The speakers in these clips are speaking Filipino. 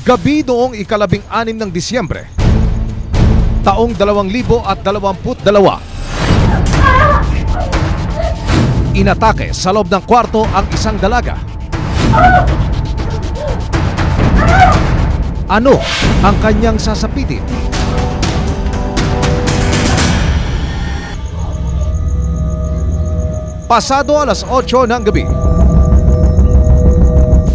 Gabi noong ika-12 ng Disyembre, taong 2022. Inatake sa loob ng kwarto ang isang dalaga. Ano ang kanyang sasapitin? Pasado alas 8 ng gabi,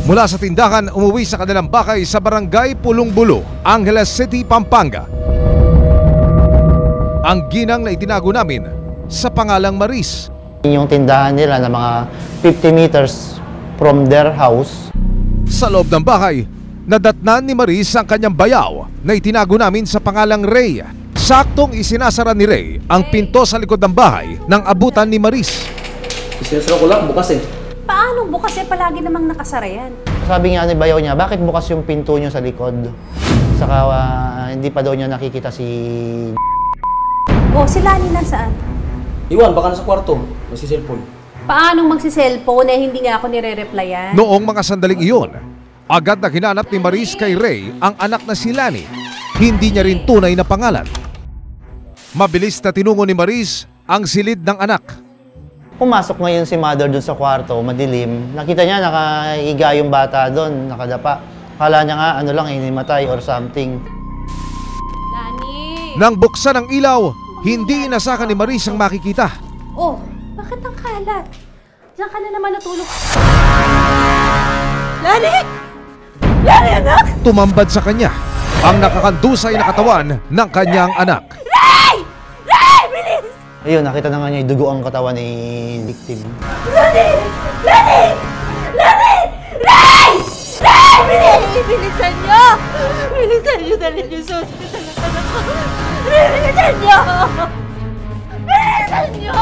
mula sa tindahan, umuwi sa kanilang bahay sa barangay Pulong-Bulo, Angeles City, Pampanga. Ang ginang na itinago namin sa pangalang Maris. Yung tindahan nila na mga 50 meters from their house. Sa loob ng bahay, nadatnan ni Maris ang kanyang bayaw na itinago namin sa pangalang Ray. Saktong isinasara ni Ray ang pinto sa likod ng bahay nang abutan ni Maris. Isinasara ko lang, bukas eh. Paano bukas eh? Palagi namang nakasara yan. Sabi nga ni bayaw niya, bakit bukas yung pinto niyo sa likod? Saka hindi pa daw niya nakikita si... Oh, si Lani nasaan? Iwan, baka nasa kwarto. Nagsiselfon. Paano magsiselfone eh? Hindi nga ako nire-replyan. Noong mga sandaling iyon, agad na hinanap ni Maris kay Ray ang anak na si Lani. Hindi niya rin tunay na pangalan. Mabilis na tinungo ni Maris ang silid ng anak. Pumasok ngayon si mother doon sa kwarto, madilim. Nakita niya nakaiga yung bata doon, nakadapa. Kala niya nga ano lang, hinimatay or something. Lani! Nang buksan ang ilaw, hindi inasakan ni Maris ang makikita. Oh, bakit ang kalat? Diyan ka na naman natulog. Lani! Lani, anak! Tumambad sa kanya ang nakakandusay na katawan ng kanyang anak. Ray! Ray! Bilis! Ayun, nakita na nga niya yung dugo ang katawan ni victim. Lani! Lani! Lani! Ray! Ray! Bilis! Bilisan niyo! Bilisan niyo! Dali niyo sa hospital ang anak ko! Bilisan niyo! Bilisan niyo!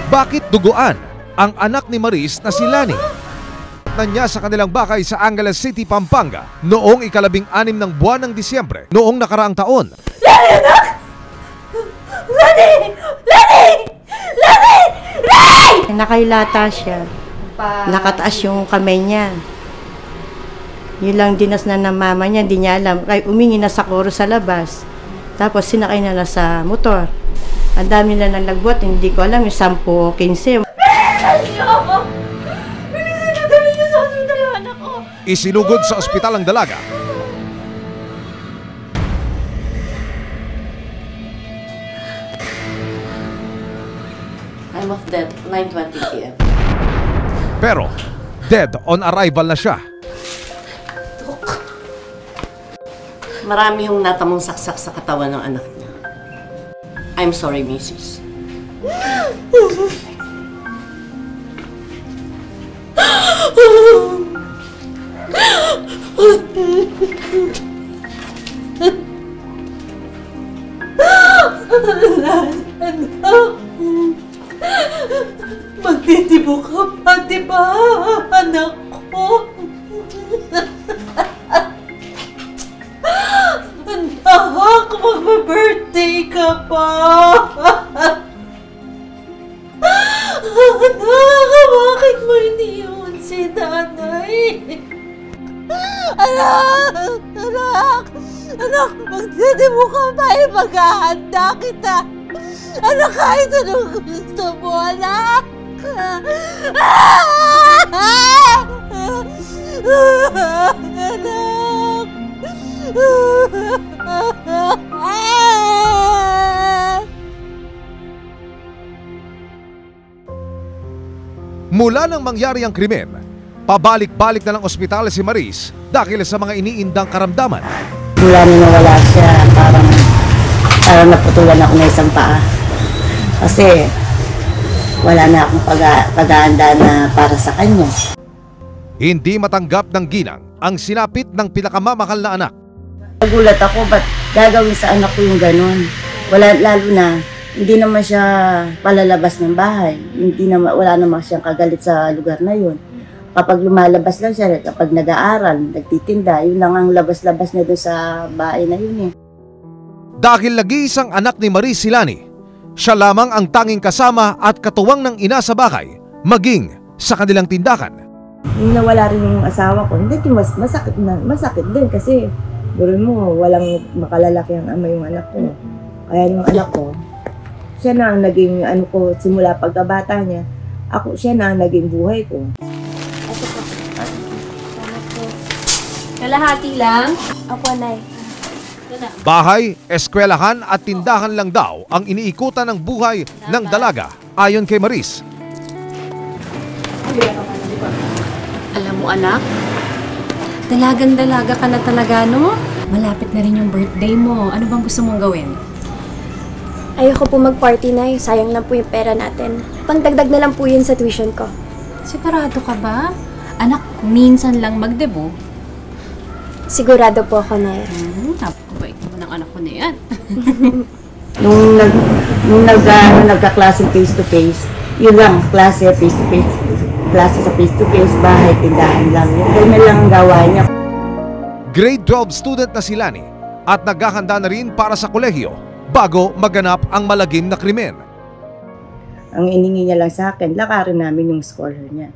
Bakit duguan ang anak ni Maris na si Lani? Niya sa kanilang bahay sa Angeles City, Pampanga noong ika-16 ng buwan ng Disyembre noong nakaraang taon. Lani, anak! Lani! Lani! Lani! Ray! Nakailata siya. Nakataas yung kamay niya. Yun lang dinas na ng mama niya, hindi niya alam. Kaya umingi na sa koro sa labas. Tapos sinakay na sa motor. Ang dami na nalagbot, hindi ko alam, yung 10 o 15. Bilisan niyo! Bilisan niyo! Dali niyo sa hospital ang anak ko! Isinugod sa ospital ang dalaga. Time of death, 9:20 p.m. Pero dead on arrival na siya. Marami yung natamong saksak sa katawan ng anak niya. I'm sorry, Mrs. Magtitibo ka pa, di ba, anak ko? Anak, magpa-birthday ka pa! Anak, bakit mo iniyon si nanay? Anak! Anak! Anak, magtitibo ka pa, maghahanda kita! Anak, kahit anong gusto mo, anak! Anak! Mula nang mangyari ang krimen, pabalik-balik na ng ospital si Maris dahil sa mga iniindang karamdaman. Mula nung nawala siya, parang naputulan ako ng isang paa. Kasi wala na akong pag-aanda na para sa kanya. Hindi matanggap ng ginang ang sinapit ng pinakamamahal na anak. Nagulat ako, ba't gagawin sa anak ko yung ganun? Lalo na, hindi naman siya palalabas ng bahay. Wala naman siyang kagalit sa lugar na yun. Kapag lumalabas lang siya, kapag nag-aaral, nagtitinda, yun lang ang labas-labas niya doon sa bahay na yun eh. Dahil nag-iisang anak ni Maris si Lani, siya lamang ang tanging kasama at katuwang ng ina sa bahay, maging sa kanilang tindakan. Yung nawala rin yung asawa ko, hindi, masakit din kasi guro mo, walang makalalaki ang ama yung anak ko. Kaya yung anak ko, siya na ang naging ano ko simula pagkabata niya. Siya na ang naging buhay ko. Kalahati lang? Opo, Nay. Bahay, eskwelahan at tindahan lang daw ang iniikutan ng buhay ng dalaga ayon kay Maris. Alam mo, anak, dalagang-dalaga ka na talaga, no? Malapit na rin yung birthday mo. Ano bang gusto mong gawin? Ayoko po mag-party, Nay. Sayang lang po yung pera natin. Pangdagdag na lang po yun sa tuition ko. Sigurado ka ba? Anak, minsan lang magdebo. Sigurado po ako, Nay. Napakabait mo ng anak ko na yan. Nung nagka-klase face-to-face, yun lang, klase face-to-face, klase sa face-to-face, bahay, tindahan lang. Yung ganyan lang ang gawa niya. Grade 12 student na si Lani at naghahanda na rin para sa kolehiyo bago maganap ang malagim na krimen. Ang iningi niya lang sa akin, lakarin namin yung scholar niya.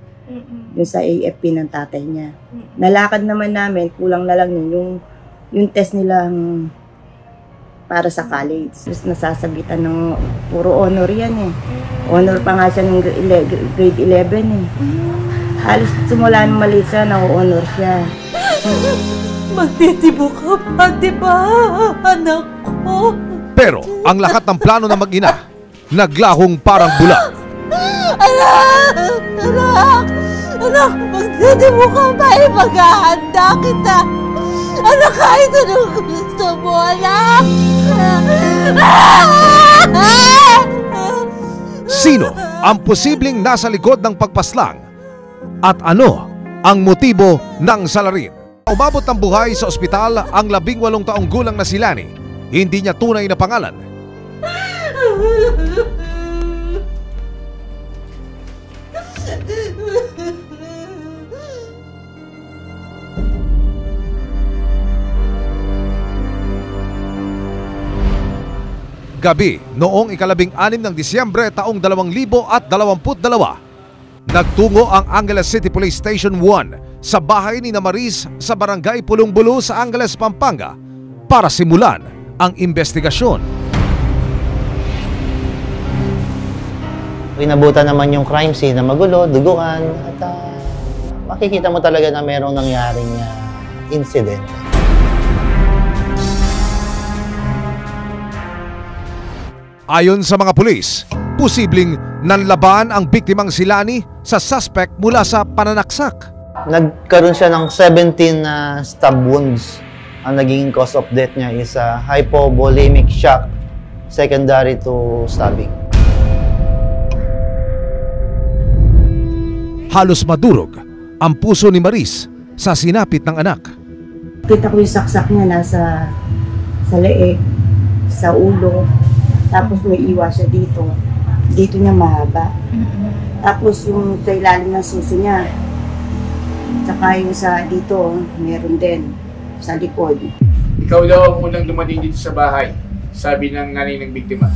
Yung sa AFP ng tatay niya. Nalakad naman namin, kulang na lang yun, yung test nilang para sa college. Tapos nasasabitan ng puro honor yan eh. Honor pa nga siya ng grade 11 eh. Halos simula nung maliit siya, na-honor siya. Magtitibo ka pa, di ba, anak ko? Pero ang lahat ng plano ng mag-ina, naglahong parang bulag. Anak, magtitibo ka pa, maghahanda kita. Anak, kahit anong gusto mo, anak. Sino ang posibleng nasa likod ng pagpaslang? At ano ang motibo ng salarin? Umabot ng buhay sa ospital ang 18 taong gulang na si Lani. Hindi niya tunay na pangalan. Gabi noong ika-12 ng Disyembre taong 2022, nagtungo ang Angeles City Police Station 1 sa bahay ni Maris sa barangay Pulong-Bulu sa Angeles, Pampanga para simulan ang investigasyon. Inabutan naman yung crime scene na magulo, duguan, at makikita mo talaga na merong nangyaring incident. Ayon sa mga pulis, posibleng nanlaban ang biktimang si Lani sa suspect mula sa pananaksak. Nagkaroon siya ng 17 stab wounds. Ang naging cause of death niya is hypovolemic shock secondary to stabbing. Halos madurog ang puso ni Maris sa sinapit ng anak. Kita ko yung saksak niya nasa leeg, sa ulo. Tapos may iwa siya dito. Dito niya mahaba. Tapos yung sa ilalim ng susi niya. Tsaka yung sa dito, meron din. Sa likod. Ikaw daw ang unang dumating dito sa bahay, sabi ng nanay ng biktima.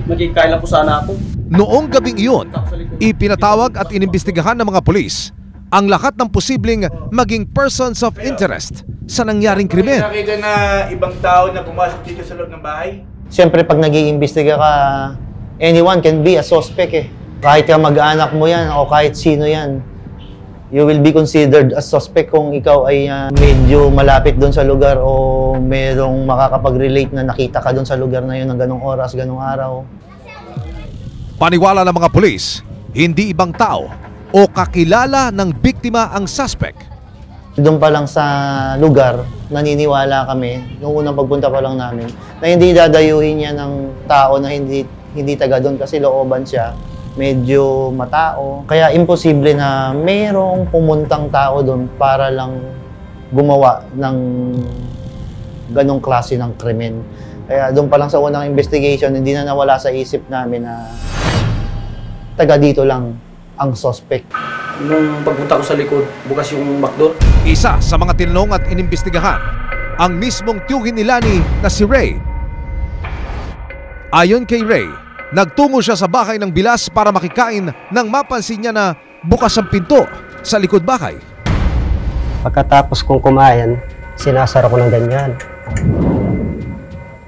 Magkikaila po sana ako. Noong gabing iyon, ipinatawag at inimbestigahan ng mga pulis ang lahat ng posibleng maging persons of interest sa nangyaring krimen. May nakita na ibang tao na pumasok dito sa loob ng bahay? Siyempre, pag nag-iimbestiga ka, anyone can be a suspect eh. Kahit ka mag-anak mo yan o kahit sino yan, you will be considered as suspect kung ikaw ay medyo malapit doon sa lugar o merong makakapag-relate na nakita ka doon sa lugar na yun ng ganong oras, ganong araw. Paniwala ng mga pulis, hindi ibang tao o kakilala ng biktima ang suspect. Doon pa lang sa lugar, naniniwala kami, nung unang pagpunta pa lang namin, na hindi dadayuhin niya ng tao na hindi taga doon kasi looban siya, medyo matao. Kaya imposible na mayroong pumuntang tao doon para lang gumawa ng ganong klase ng krimen. Kaya doon pa lang sa unang investigation, hindi na nawala sa isip namin na taga dito lang ang suspect. Nung pagpunta ko sa likod, bukas yung backdoor. Isa sa mga tinanong at inimbestigahan ang mismong tiyuhin ni Lani na si Ray. Ayon kay Ray, nagtungo siya sa bahay ng bilas para makikain nang mapansin niya na bukas ang pinto. sa likod bahay. Pagkatapos kong kumain, sinasara ko ng ganyan.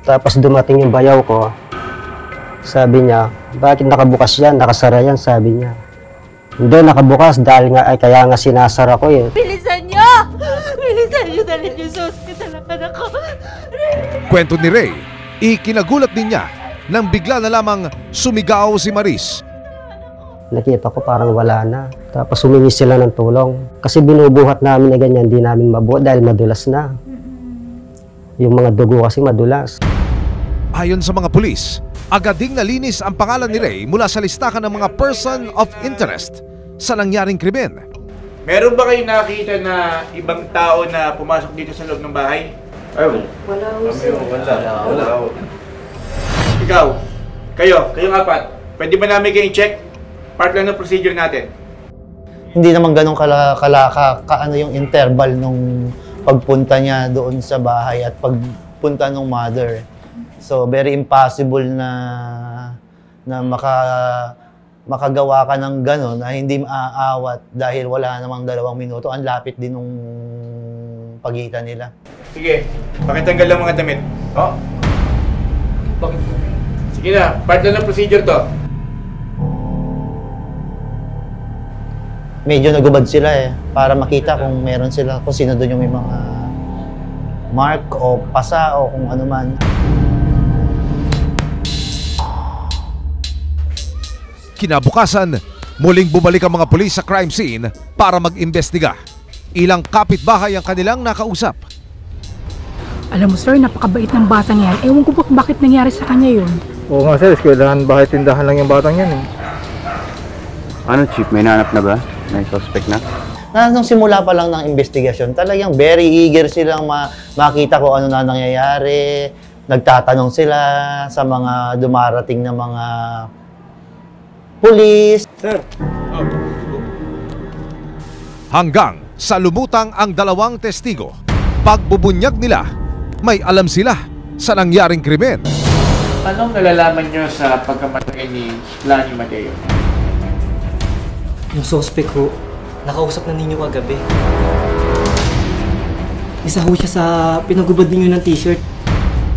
Tapos dumating yung bayaw ko. Sabi niya, bakit nakabukas yan? Nakasara yan, sabi niya. Hindi, nakabukas dahil nga, kaya nga sinasara ko eh. Bilisan nyo! Bilisan nyo, dalhin nyo sa ospital ang anak ko. Kwento ni Ray, ikinagulat din niya nang bigla na lamang sumigaw si Maris. Nakita ko parang wala na. Tapos humingi sila ng tulong. Kasi binubuhat namin na ganyan, di namin mabuhat dahil madulas na. Yung mga dugo kasi madulas. Ayon sa mga pulis, agad ding nalinis ang pangalan ni Ray mula sa listahan ng mga person of interest sa nangyaring krimen. Meron ba kayo nakita na ibang tao na pumasok dito sa loob ng bahay? Ay, wala. Wala. Ikaw, kayong apat, pwede ba namin kayong check? Part lang ng procedure natin. Hindi naman ganun kaano yung interval nung pagpunta niya doon sa bahay at pagpunta ng mother. So very impossible na makagawa ka ng gano'n na hindi maaawat dahil wala namang 2 minuto. Ang lapit din nung pagitan nila. Sige, pakitanggal lang mga damit. Oh. Sige na, part lang ng procedure to. Medyo nagubad sila eh, para makita kung meron sila, kung sino doon yung may mga mark o pasa o kung ano man. Kinabukasan, muling bumalik ang mga pulis sa crime scene para mag-imbestiga. Ilang kapitbahay ang kanilang nakausap. Alam mo sir, napakabait ng batang yan. Ewan ko bakit nangyari sa kanya yun. Oo nga sir, eskwelahan, bahay tindahan lang yung batang yan eh. Ano chief, may nanap na ba? May suspect na? Nung simula pa lang ng investigasyon, talagang very eager silang makita kung ano na nangyayari. Nagtatanong sila sa mga dumarating na mga pulis. Sir. Hanggang sa lumutang ang 2 testigo. Pagbubunyag nila, may alam sila sa nangyaring krimen. Anong nalalaman nyo sa pagkamatay ni Lani Mateo? Yung suspect ho, nakausap na ninyo kagabi. Isa ho siya sa pinagubad ninyo ng t-shirt.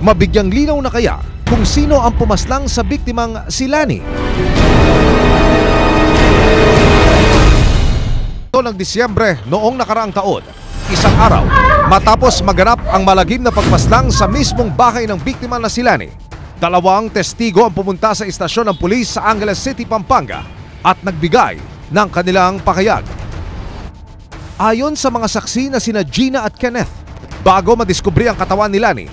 Mabigyang linaw na kaya kung sino ang pumaslang sa biktimang si Lani. Ito ng Disyembre noong nakaraang taon, isang araw, matapos maganap ang malagim na pagmaslang sa mismong bahay ng biktima na si Lani, 2 testigo ang pumunta sa istasyon ng pulis sa Angeles City, Pampanga at nagbigay ng kanilang pakayag. Ayon sa mga saksi na sina Gina at Kenneth, bago madiskubre ang katawan ni Lani,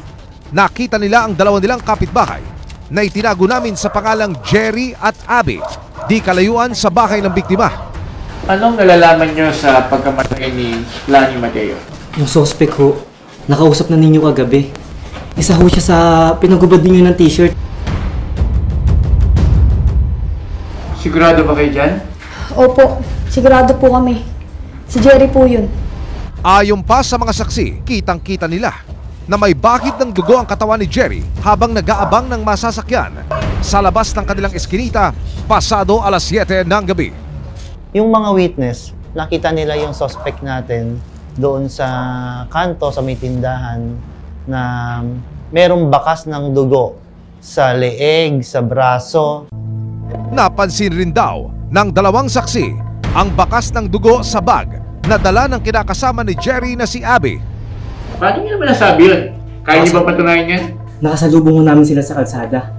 nakita nila ang 2 nilang kapitbahay na itinago namin sa pangalang Jerry at Abby, di kalayuan sa bahay ng biktima. Anong nalalaman nyo sa pagkamatay ni Lani Mateo? Yung suspect ho, nakausap na ninyo kagabi. Isa ho siya sa pinagubad ninyo ng t-shirt. Sigurado ba kayo dyan? Opo, sigurado po kami. Si Jerry po yun. Ayon pa sa mga saksi, kitang-kita nila na may bakit ng dugo ang katawan ni Jerry habang nag-aabang ng masasakyan sa labas ng kanilang eskinita pasado alas 7 ng gabi. Yung mga witness, nakita nila yung suspect natin doon sa kanto, sa may tindahan, na merong bakas ng dugo sa leeg, sa braso. Napansin rin daw ng 2 saksi ang bakas ng dugo sa bag na dala ng kinakasama ni Jerry na si Abby. Paano nyo naman nasabi yun? Kaya nyo ba patunayan yan? Nakasalubong namin sila sa kalsada.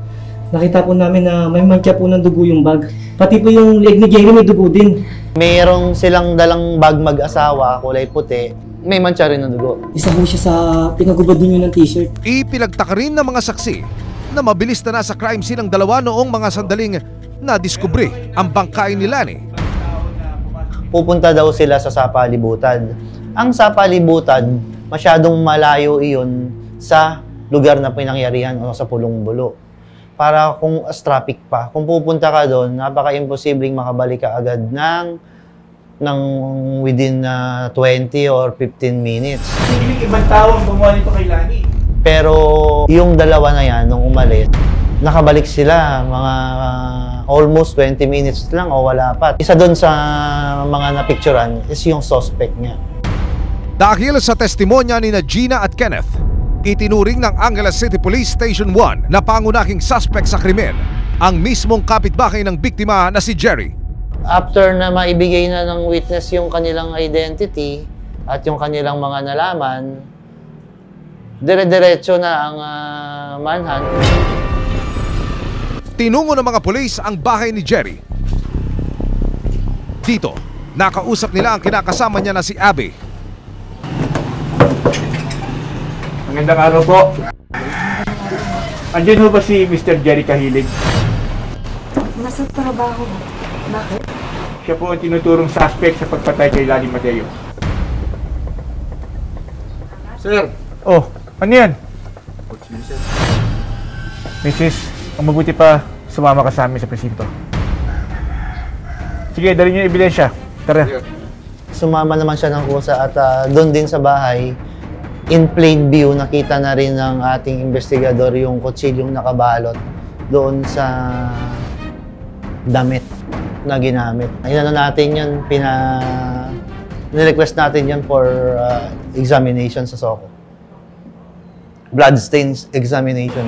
Nakita po namin na may mantya po ng dugo yung bag. Pati po yung leg ni Jerry may dugo din. Mayroong silang dalang bag mag-asawa, kulay puti. May mantsa rin ng dugo. Isa po siya sa pinagubad ninyo ng t-shirt. Ipinagtaka rin ng mga saksi na mabilis na nasa crime scene ang 2 noong mga sandaling nadiskubre ang bangkay ni Lani. Pupunta daw sila sa Sapalibutan. Ang Sapalibutan, masyadong malayo iyon sa lugar na pinangyarihan o sa Pulong-Bulo. Para kung traffic pa, kung pupunta ka doon, napaka-imposibleng makabalik ka agad ng within 20 or 15 minutes. Hindi ibang tao ang gumawa nito kay Lani. Pero yung 2 na yan, nung umalis, nakabalik sila mga almost 20 minutes lang o wala pa. Isa doon sa mga napicturan is yung suspect niya. Dahil sa testimonya ni Gina at Kenneth, itinuring ng Angeles City Police Station 1 na pangunahing suspect sa krimen ang mismong kapitbahay ng biktima na si Jerry. After na maibigay na ng witness yung kanilang identity at yung kanilang mga nalaman, dire-diretso na ang manhunt. Tinungo ng mga pulis ang bahay ni Jerry. Dito, nakausap nila ang kinakasama niya na si Abby. Magandang araw po. Andiyan ho ba si Mr. Jerry Kahilig? Nasa trabaho. Bakit? Siya po ang tinuturong suspect sa pagpatay kay Lani Mateo. Sir. Oh, ano yan? Mrs., ang mabuti pa, sumama ka sa amin sa presinto. Sige, dali niyo yung ebidensya. Tara. Sumama naman siya ng kusa at doon din sa bahay, in plain view, nakita na rin ng ating investigador yung kutsilyong nakabalot doon sa damit na ginamit. Inano natin yun, nirequest natin yun for examination sa SOCO. Bloodstains examination.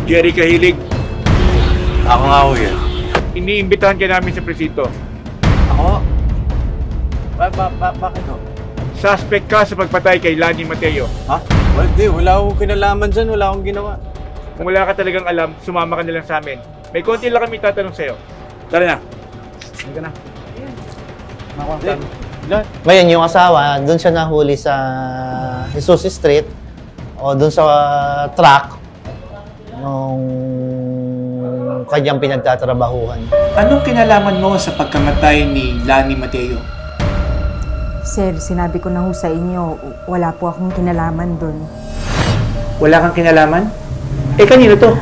Jerry Kahilig. Ako nga ho yan. Iniimbitahan ka namin sa presinto. Ako? Bakit ho? Suspect ka sa pagpatay kay Lani Mateo. Ha? Wala akong kinalaman dyan, wala akong ginawa. Kung wala ka talagang alam, sumama ka na lang sa amin. May konti lang kami tatanong sa'yo. Tara na. Hindi ka na. Ngayon, yung asawa, doon siya nahuli sa Jesus Street o doon sa truck nung kanyang pinagtatrabahuhan. Anong kinalaman mo sa pagkamatay ni Lani Mateo? Sir, sinabi ko na ho sa inyo, wala po akong kinalaman doon. Wala kang kinalaman? Eh, kanino to?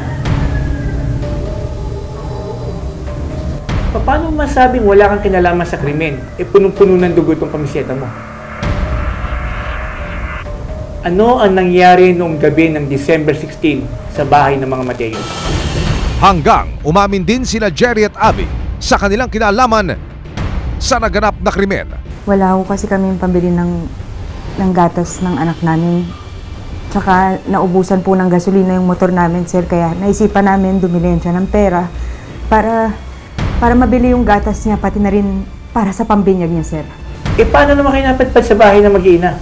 Paano masabing wala kang kinalaman sa krimen? Eh, punong-puno ng dugo itong kamiseta mo. Ano ang nangyari noong gabi ng December 16 sa bahay ng mga Mateo? Hanggang umamin din sina Jerry at Abby sa kanilang kinalaman sa naganap na krimen. Wala ho kasi kami pambili ng gatas ng anak namin. Tsaka naubusan po ng gasolina yung motor namin, sir. Kaya naisipan namin dumili siya ng pera para mabili yung gatas niya, pati na rin para sa pambinyag niya, sir. Eh, paano naman kayo napadpad sa bahay ng mag-iina?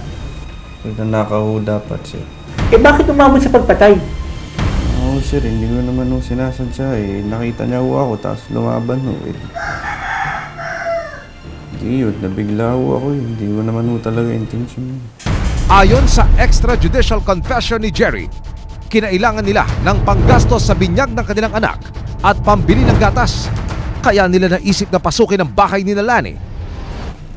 Nanakaw dapat, sir. Eh, bakit umabot sa pagpatay? Oo, sir. Hindi ko naman sinasadya eh. Nakita niya ako, tapos lumaban ho eh. Hindi yun, nabigla ako eh. Hindi ko naman talaga intention. Ayon sa extrajudicial confession ni Jerry, kinailangan nila ng panggastos sa binyag ng kanilang anak at pambili ng gatas. Kaya nila naisip na pasukin ang bahay ni Lani.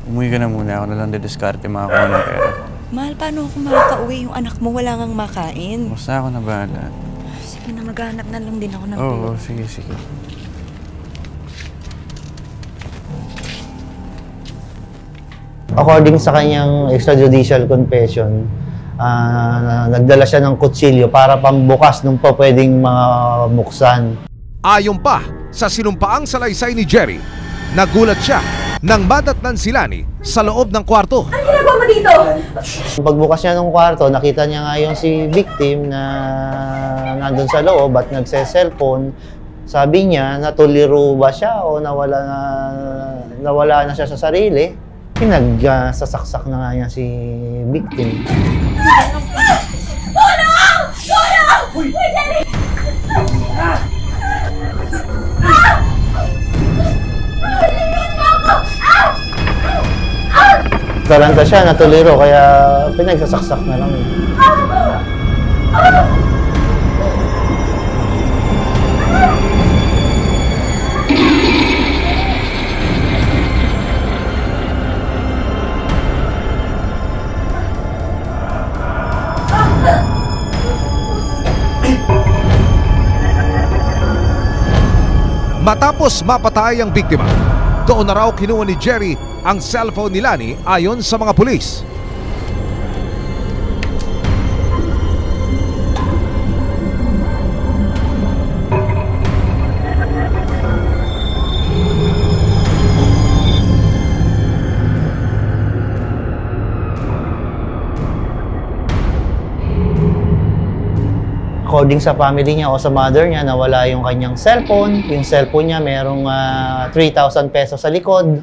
Umuwi ka na muna. Ako na lang didiskarte makakuha ng pera. Mahal, paano ako makaka-uwi? Yung anak mo wala ngang makain. Basta ako na bahala. Sige na, maghanap na lang din ako ng pera. Oo, sige. According sa kanyang extrajudicial confession, nagdala siya ng kutsilyo para pambukas nung pa pwedeng mabuksan. Ayon pa sa sinumpaang salaysay ni Jerry, nagulat siya nang madatnan si Lani sa loob ng kwarto. Ano ginagawa mo dito? Pagbukas niya ng kwarto, nakita niya nga yung si victim na nandun sa loob at nagse-cellphone. Sabi niya, natuliro ba siya o nawala na siya sa sarili? Sasaksak na nga niya si victim. Tulong! Tulong! Uy, Jerry! Taranta siya, natuliro, kaya pinagsasaksak na lang. Matapos mapatay ang biktima, doon na raw kinuha ni Jerry ang cellphone ni Lani ayon sa mga pulis. according sa family niya o sa mother niya, nawala yung kanyang cellphone. Yung cellphone niya merong 3,000 pesos sa likod.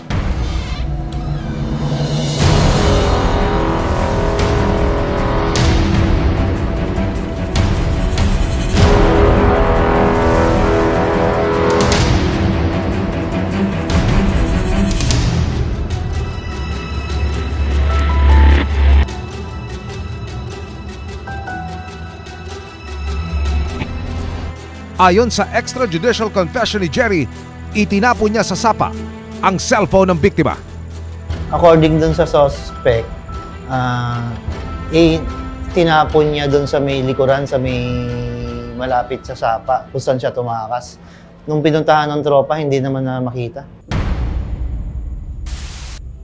Ayon sa extrajudicial confession ni Jerry, itinapon niya sa sapa ang cellphone ng biktima. According dun sa suspect, tinapon niya dun sa may likuran, sa may malapit sa sapa, kung saan siya tumakas. Nung pinuntahan ng tropa, hindi naman na makita.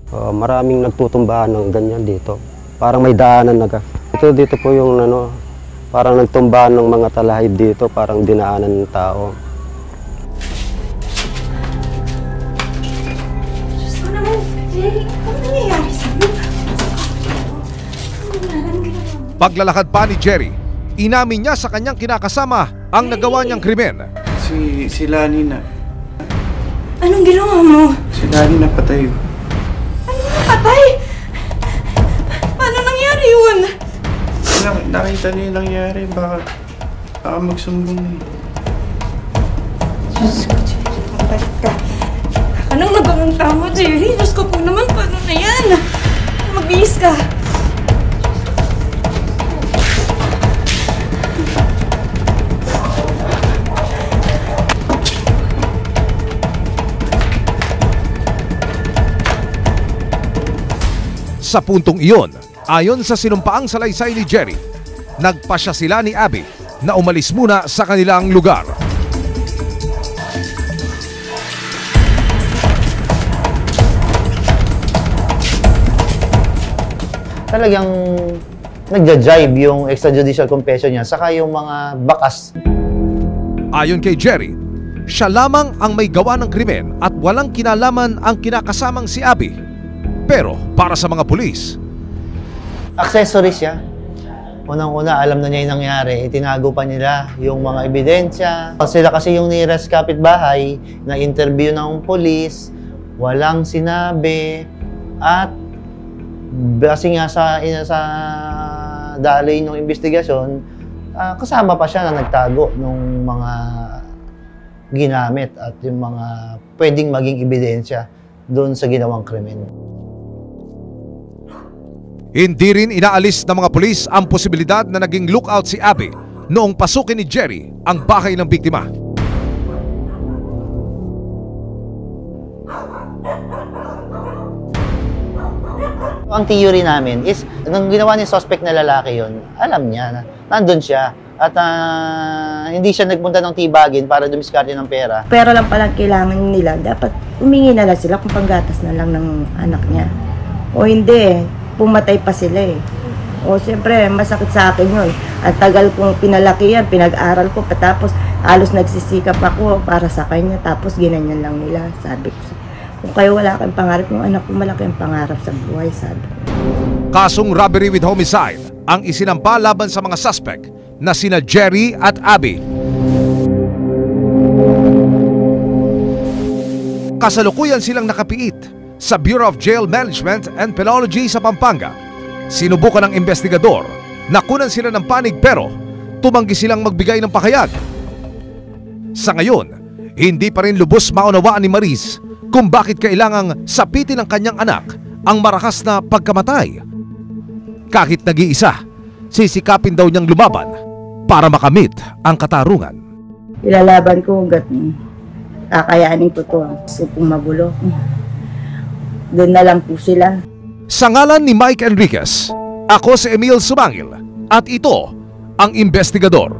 Maraming nagtutumbahan ng ganyan dito. Parang may daanan na ka. Dito po yung parang nagtumbahan ng mga talahib dito, parang dinaanan ng tao. Diyos ko naman, Jerry, ano nangyayari sa'yo? Paglalakad pa ni Jerry, inamin niya sa kanyang kinakasama ang nagawa niyang krimen. Si Lani na. Anong ginawa mo? Si Lani na patay. Ano patay? Paano nangyari yun? Nakita niya yung nangyari, baka magsumbong eh. Diyos ko, Jerry, balik ka. Anong nagawang tama, Jerry? Diyos ko po naman, paano na yan? Magbihis ka. Sa puntong iyon, ayon sa sinumpaang salaysay ni Jerry, nagpasya sila ni Abby na umalis muna sa kanilang lugar. Talagang nagja-jibe yung extrajudicial confession niya, saka yung mga bakas. Ayon kay Jerry, siya lamang ang may gawa ng krimen at walang kinalaman ang kinakasamang si Abby. Pero para sa mga pulis, accessory siya. Unang-una, alam na niya yung nangyari. Itinago pa nila yung mga ebidensya. Sila kasi yung nearest kapitbahay na interview ng pulis, walang sinabi. At kasi nga sa daloy ng investigasyon, kasama pa siya na nagtago ng mga ginamit at yung mga pwedeng maging ebidensya doon sa ginawang krimen. hindi rin inaalis ng mga pulis ang posibilidad na naging lookout si Abby noong pasukin ni Jerry ang bahay ng biktima. Ang theory namin is, nung ginawa ni suspect na lalaki yon, alam niya na nandun siya at hindi siya nagpunta ng tibagin para dumiskarte ng pera. Pera lang palang kailangan nila, dapat humingi na lang sila kung panggatas na lang ng anak niya. O hindi, pumatay pa sila eh. O siyempre, masakit sa akin yun. Ang tagal kong pinalaki yan, pinag-aral ko, patapos halos nagsisikap ako para sa kanya, tapos ginanyan lang nila, sabi ko. Kung kayo wala kang pangarap, yung anak ko malaki ang pangarap sa buhay, sabi. Kasong robbery with homicide ang isinampa laban sa mga suspect na sina Jerry at Abby. Kasalukuyan silang nakapiit sa Bureau of Jail Management and Penology sa Pampanga. Sinubukan ng investigador na kunan sila ng panig pero tumanggi silang magbigay ng pakayag. Sa ngayon, hindi pa rin lubos maunawaan ni Maris kung bakit kailangang sapitin ng kanyang anak ang marakas na pagkamatay. Kahit nag-iisa, sisikapin daw niyang lumaban para makamit ang katarungan. Ilalaban ko hanggat kakayanin ko to. Gusto kong magulo. Doon na lang po sila. Sa ngalan ni Mike Enriquez, ako si Emil Sumangil at ito ang investigador.